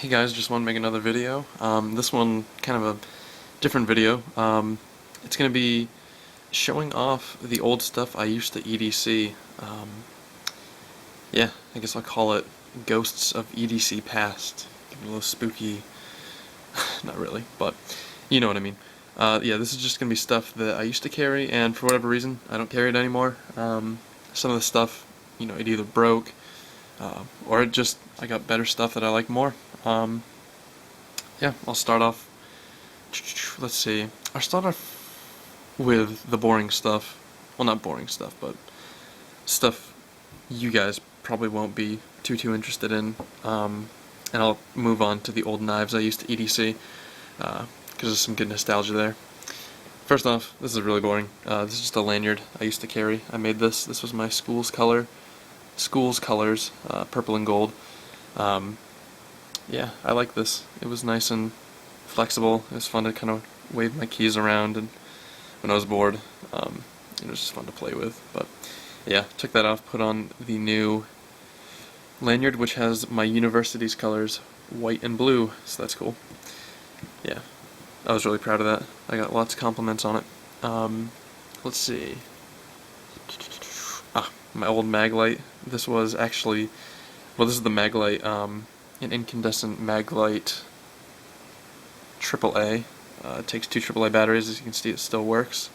Hey guys, just want to make another video. This one kind of a different video. It's going to be showing off the old stuff I used to EDC. Yeah, I guess I'll call it Ghosts of EDC Past. Give it a little spooky. Not really, but you know what I mean. Yeah, this is just going to be stuff that I used to carry, and for whatever reason, I don't carry it anymore. Some of the stuff, it either broke, or I got better stuff that I like more. Yeah, I'll start off, let's see, I'll start off with the boring stuff. Well, not boring stuff, but stuff you guys probably won't be too interested in. And I'll move on to the old knives I used to EDC, because there's some good nostalgia there. First off, this is really boring. This is just a lanyard I used to carry. I made this. This was my school's colors, purple and gold. Yeah, I like this. It was nice and flexible. It was fun to kind of wave my keys around, and when I was bored, it was just fun to play with. But yeah, took that off, put on the new lanyard, which has my university's colors, white and blue, so that's cool. Yeah, I was really proud of that. I got lots of compliments on it. Let's see. My old Maglite. This was actually, well, this is the Maglite, an incandescent Maglite AAA. It takes two AAA batteries. As you can see, it still works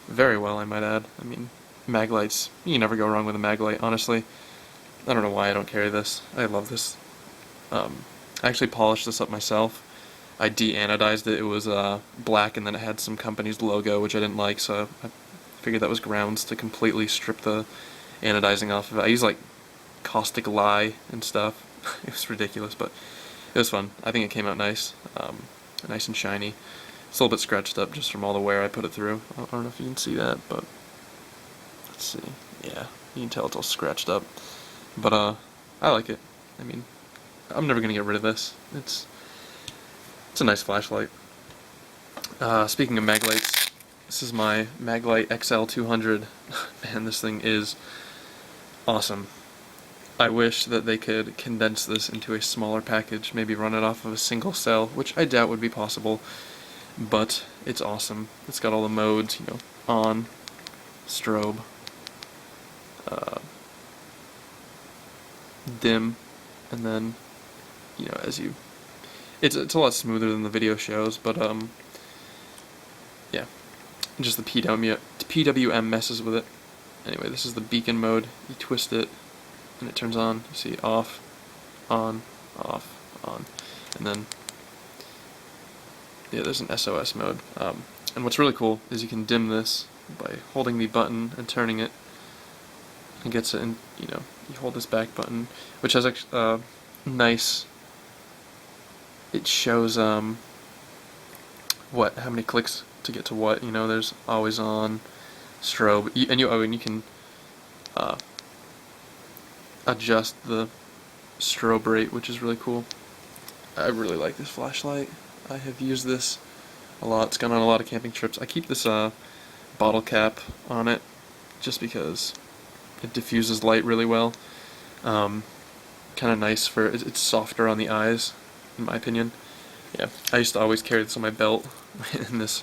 very well, I might add. I mean, Maglites, you can never go wrong with a Maglite, honestly. I don't know why I don't carry this. I love this. I actually polished this up myself. I de-anodized it. It was black, and then it had some company's logo, which I didn't like, so I figured that was grounds to completely strip the anodizing off of it. I used like caustic lye and stuff. It was ridiculous, but it was fun. I think it came out nice, nice and shiny. It's a little bit scratched up just from all the wear I put it through. I don't know if you can see that, but let's see. Yeah, you can tell it's all scratched up. But I like it. I mean, I'm never gonna get rid of this. It's a nice flashlight. Speaking of Maglites, this is my Maglite XL200. Man, this thing is awesome. I wish that they could condense this into a smaller package, maybe run it off of a single cell, which I doubt would be possible, but it's awesome. It's got all the modes, on, strobe, dim, and then, it's a lot smoother than the video shows, but, yeah, just the PWM messes with it. Anyway, this is the beacon mode. You twist it, and it turns on. You see off, on, and then yeah, there's an SOS mode. And what's really cool is you can dim this by holding the button and turning it. It gets it in. You hold this back button, which has actually nice. It shows how many clicks to get to what. There's always on, strobe, and you can adjust the strobe rate, which is really cool. I really like this flashlight. I have used this a lot. It's gone on a lot of camping trips. I keep this bottle cap on it just because it diffuses light really well. Kind of nice it's softer on the eyes, in my opinion. Yeah, I used to always carry this on my belt in this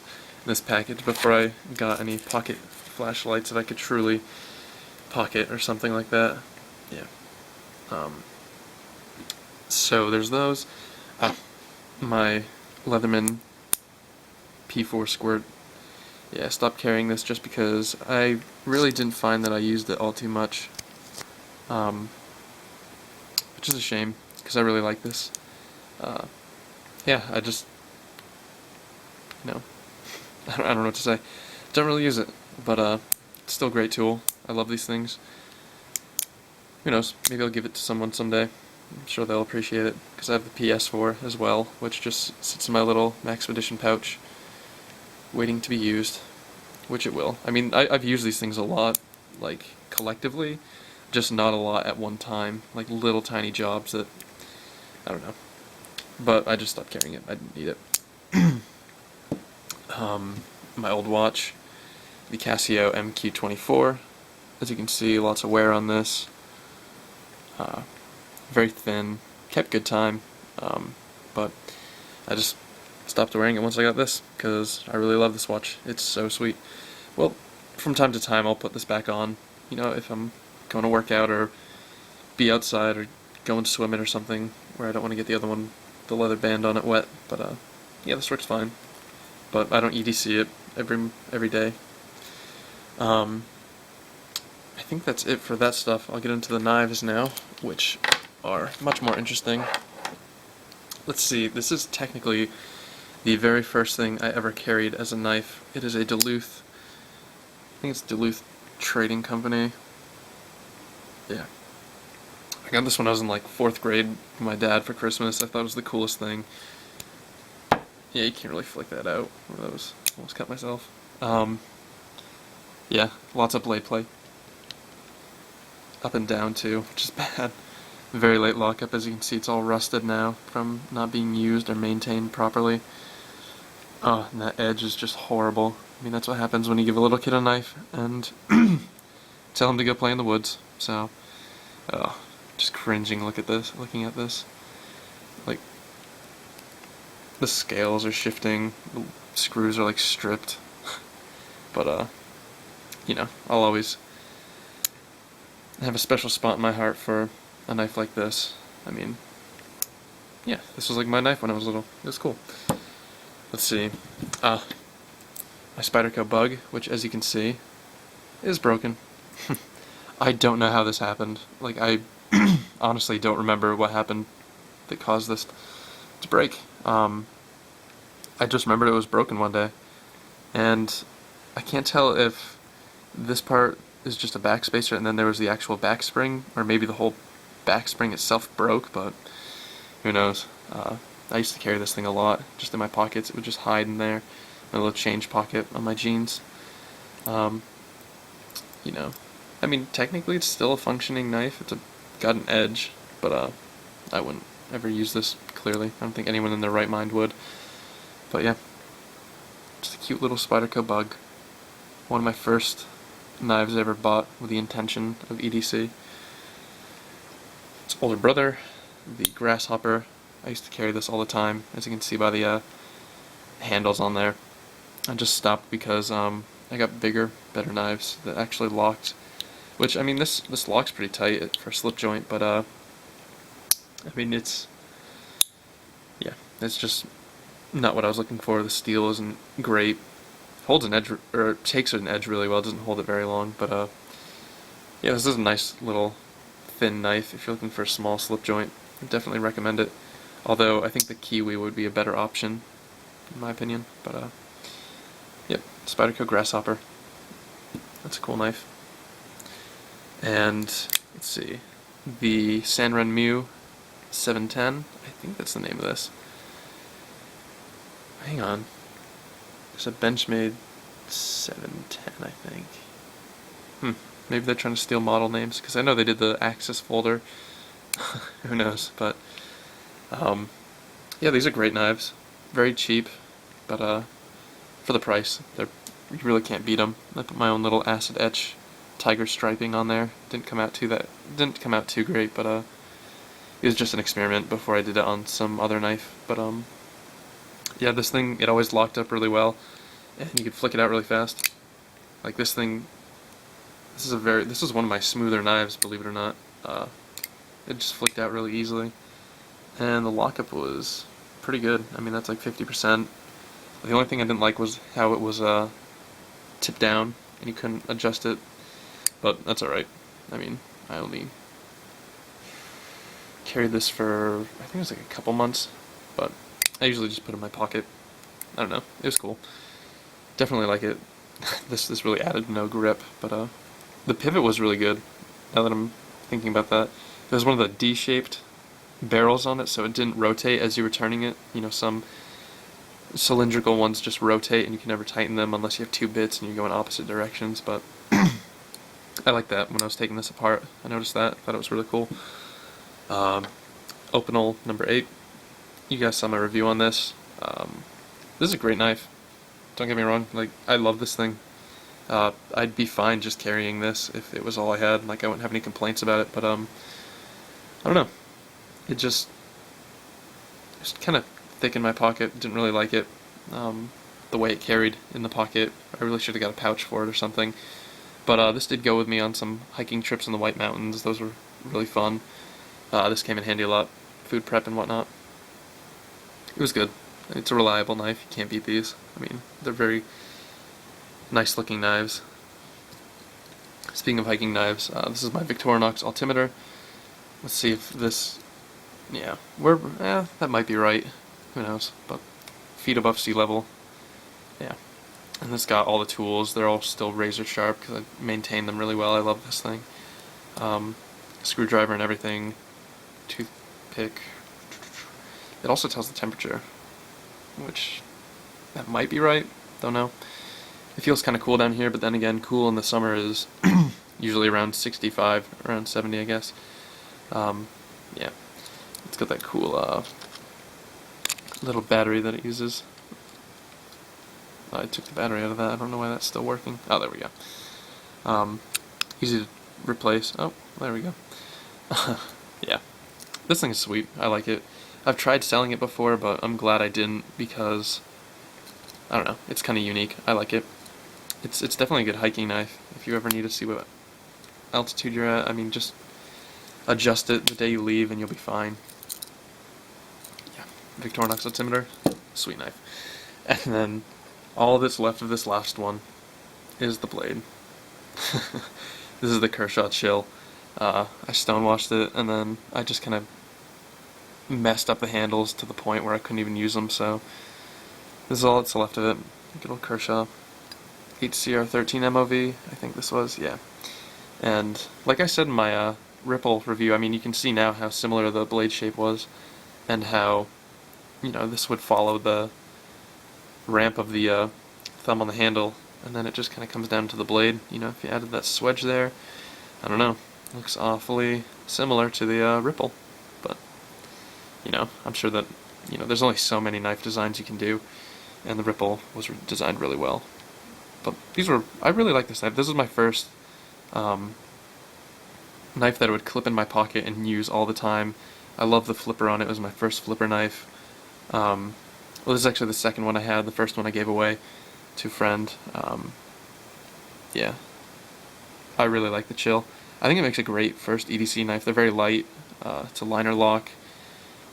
package before I got any pocket flashlights that I could truly pocket or something like that. Yeah. So there's those. My Leatherman P4 squirt. Yeah, I stopped carrying this just because I really didn't find that I used it all too much. Which is a shame, because I really like this. Yeah, I just, I don't know what to say. Don't really use it, but it's still a great tool. I love these things. Who knows, maybe I'll give it to someone someday. I'm sure they'll appreciate it, because I have the PS4 as well, which just sits in my little Max Edition pouch, waiting to be used, which it will. I mean, I've used these things a lot, like, collectively, just not a lot at one time, like little tiny jobs that, I don't know. But I just stopped carrying it, I didn't need it. My old watch, the Casio MQ-24, as you can see, lots of wear on this. Very thin, kept good time. But I just stopped wearing it once I got this, because I really love this watch. It's so sweet. Well, from time to time I'll put this back on, if I'm going to work out or be outside or going swimming or something, where I don't want to get the other one, the leather band on it wet. But yeah, this works fine. But I don't EDC it every day. I think that's it for that stuff. I'll get into the knives now, which are much more interesting. Let's see, this is technically the very first thing I ever carried as a knife. It is a Duluth, I think it's Duluth Trading Company. Yeah. I got this when I was in like 4th grade with my dad for Christmas. I thought it was the coolest thing. Yeah, you can't really flick that out. One of those. Almost cut myself. Yeah, lots of blade play. Up and down too, which is bad. Very late lockup, as you can see it's all rusted now from not being used or maintained properly. Oh, and that edge is just horrible. I mean, that's what happens when you give a little kid a knife and tell him to go play in the woods. So, just cringing looking at this. Like, the scales are shifting, the screws are like stripped. But, I'll always have a special spot in my heart for a knife like this. I mean, yeah, this was like my knife when I was little. It was cool. Let's see. My Spyderco Bug, which, as you can see, is broken. I don't know how this happened. Like, I honestly don't remember what happened that caused this to break. I just remembered it was broken one day. And I can't tell if this part is just a back spacer and then there was the actual back spring, or maybe the whole back spring itself broke, but who knows. I used to carry this thing a lot, just in my pockets. It would just hide in there, my little change pocket on my jeans. I mean, technically it's still a functioning knife. It's got an edge, but I wouldn't ever use this, clearly. I don't think anyone in their right mind would. But yeah, just a cute little Spyderco Bug. One of my first knives I ever bought with the intention of EDC. Its older brother, the Grasshopper. I used to carry this all the time, as you can see by the handles on there. I just stopped because I got bigger, better knives that actually locked. Which, I mean, this locks pretty tight for a slip joint, but I mean, it's just not what I was looking for. The steel isn't great. Holds an edge, or takes an edge really well. Doesn't hold it very long, but yeah, this is a nice little thin knife if you're looking for a small slip joint. I definitely recommend it. Although I think the Kiwi would be a better option, in my opinion. But yep, Spyderco Grasshopper. That's a cool knife. And let's see, the Sanren Mew 710. I think that's the name of this. Hang on. There's a Benchmade 710, I think. Maybe they're trying to steal model names, because I know they did the Axis folder. Who knows, but yeah, these are great knives. Very cheap, but for the price, you really can't beat them. I put my own little acid etch tiger striping on there. Didn't come out too great, but it was just an experiment before I did it on some other knife. But yeah, this thing, it always locked up really well, and you could flick it out really fast. Like this thing, this is one of my smoother knives, believe it or not. It just flicked out really easily, and the lockup was pretty good. I mean, that's like 50%. The only thing I didn't like was how it was tipped down, and you couldn't adjust it, but that's alright. I mean, I only carried this for, I think it was like a couple months, but I usually just put it in my pocket. I don't know, it was cool. Definitely like it. This really added no grip, but the pivot was really good, now that I'm thinking about that. It was one of the D-shaped barrels on it, so it didn't rotate as you were turning it. You know, some cylindrical ones just rotate and you can never tighten them unless you have two bits and you go in opposite directions, but I like that when I was taking this apart. I noticed that, thought it was really cool. Opinel number 8. You guys saw my review on this. This is a great knife. Don't get me wrong, like, I love this thing. I'd be fine just carrying this if it was all I had. Like, I wouldn't have any complaints about it, but I don't know. It just, It's kind of thick in my pocket. Didn't really like it. The way it carried in the pocket. I really should have got a pouch for it or something. But this did go with me on some hiking trips in the White Mountains. Those were really fun. This came in handy a lot. Food prep and whatnot. It was good. It's a reliable knife. You can't beat these. I mean, they're very nice looking knives. Speaking of hiking knives, this is my Victorinox altimeter. Let's see if this, yeah, that might be right. Who knows? But feet above sea level. Yeah. And this got all the tools. They're all still razor sharp because I maintain them really well. I love this thing. Screwdriver and everything. Toothpick. It also tells the temperature, which that might be right. Don't know. It feels kind of cool down here, but then again, cool in the summer is usually around 65, around 70, I guess. Yeah, it's got that cool little battery that it uses. I took the battery out of that. I don't know why that's still working. Oh, there we go. Easy to replace. Oh, there we go. Yeah, this thing is sweet. I like it. I've tried selling it before, but I'm glad I didn't because, I don't know, it's kind of unique. I like it. It's definitely a good hiking knife. If you ever need to see what altitude you're at, I mean, just adjust it the day you leave and you'll be fine. Yeah, Victorinox altimeter, sweet knife. And then all that's left of this last one is the blade. This is the Kershaw Chill. I stonewashed it and then I just kind of messed up the handles to the point where I couldn't even use them, so this is all that's left of it. Good old Kershaw. HCR13 MOV, I think this was, yeah. And like I said in my Ripple review, I mean, you can see now how similar the blade shape was, and how, you know, this would follow the ramp of the thumb on the handle, and then it just kind of comes down to the blade. You know, if you added that swedge there, I don't know, looks awfully similar to the Ripple, but, you know, I'm sure that, you know, there's only so many knife designs you can do, and the Ripple was designed really well. But I really like this knife. This is my first knife that I would clip in my pocket and use all the time. I love the flipper on it. It was my first flipper knife. Well, this is actually the second one I had. The first one I gave away to a friend. Yeah. I really like the Chill. I think it makes a great first EDC knife. They're very light. It's a liner lock,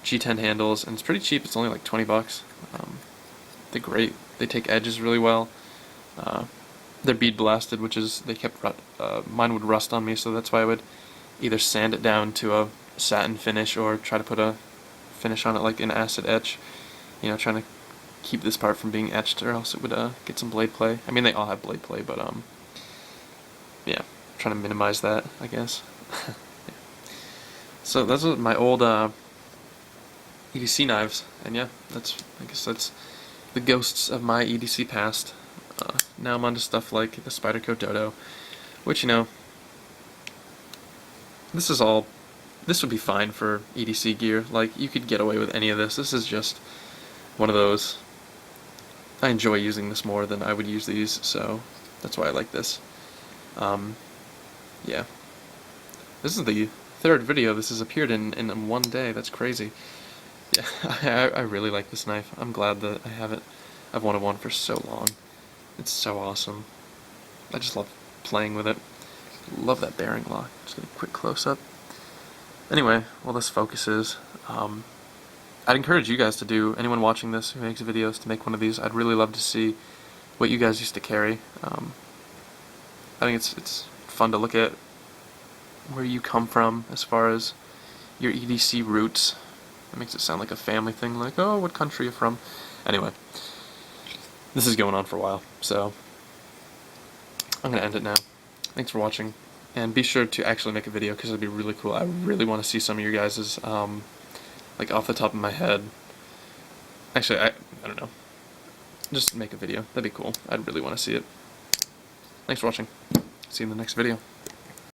G10 handles, and it's pretty cheap. It's only like 20 bucks. They're great. They take edges really well. They're bead blasted, which is, they kept, mine would rust on me, so that's why I would either sand it down to a satin finish or try to put a finish on it like an acid etch, you know, trying to keep this part from being etched, or else it would get some blade play. I mean, they all have blade play, but yeah, trying to minimize that, I guess. Yeah. So those are my old EDC knives, and yeah, I guess that's the ghosts of my EDC past. Now I'm onto stuff like the Spyderco Dodo, which, you know, this would be fine for EDC gear. Like, you could get away with any of this. This is just one of those, I enjoy using this more than I would use these, so that's why I like this. Yeah. This is the third video this has appeared in one day. That's crazy. Yeah, I really like this knife. I'm glad that I have it. I've wanted one for so long. It's so awesome. I just love playing with it. Love that bearing lock. Just get a quick close-up. Anyway, while this focuses, I'd encourage you guys to do, anyone watching this who makes videos, to make one of these. I'd really love to see what you guys used to carry. I think it's fun to look at where you come from as far as your EDC roots. It makes it sound like a family thing, like, oh, what country are you from? Anyway, this is going on for a while, so I'm going to end it now. Thanks for watching, and be sure to actually make a video, because it'd be really cool. I really want to see some of your guys's, like, off the top of my head. Actually, I don't know. Just make a video. That'd be cool. I'd really want to see it. Thanks for watching. See you in the next video.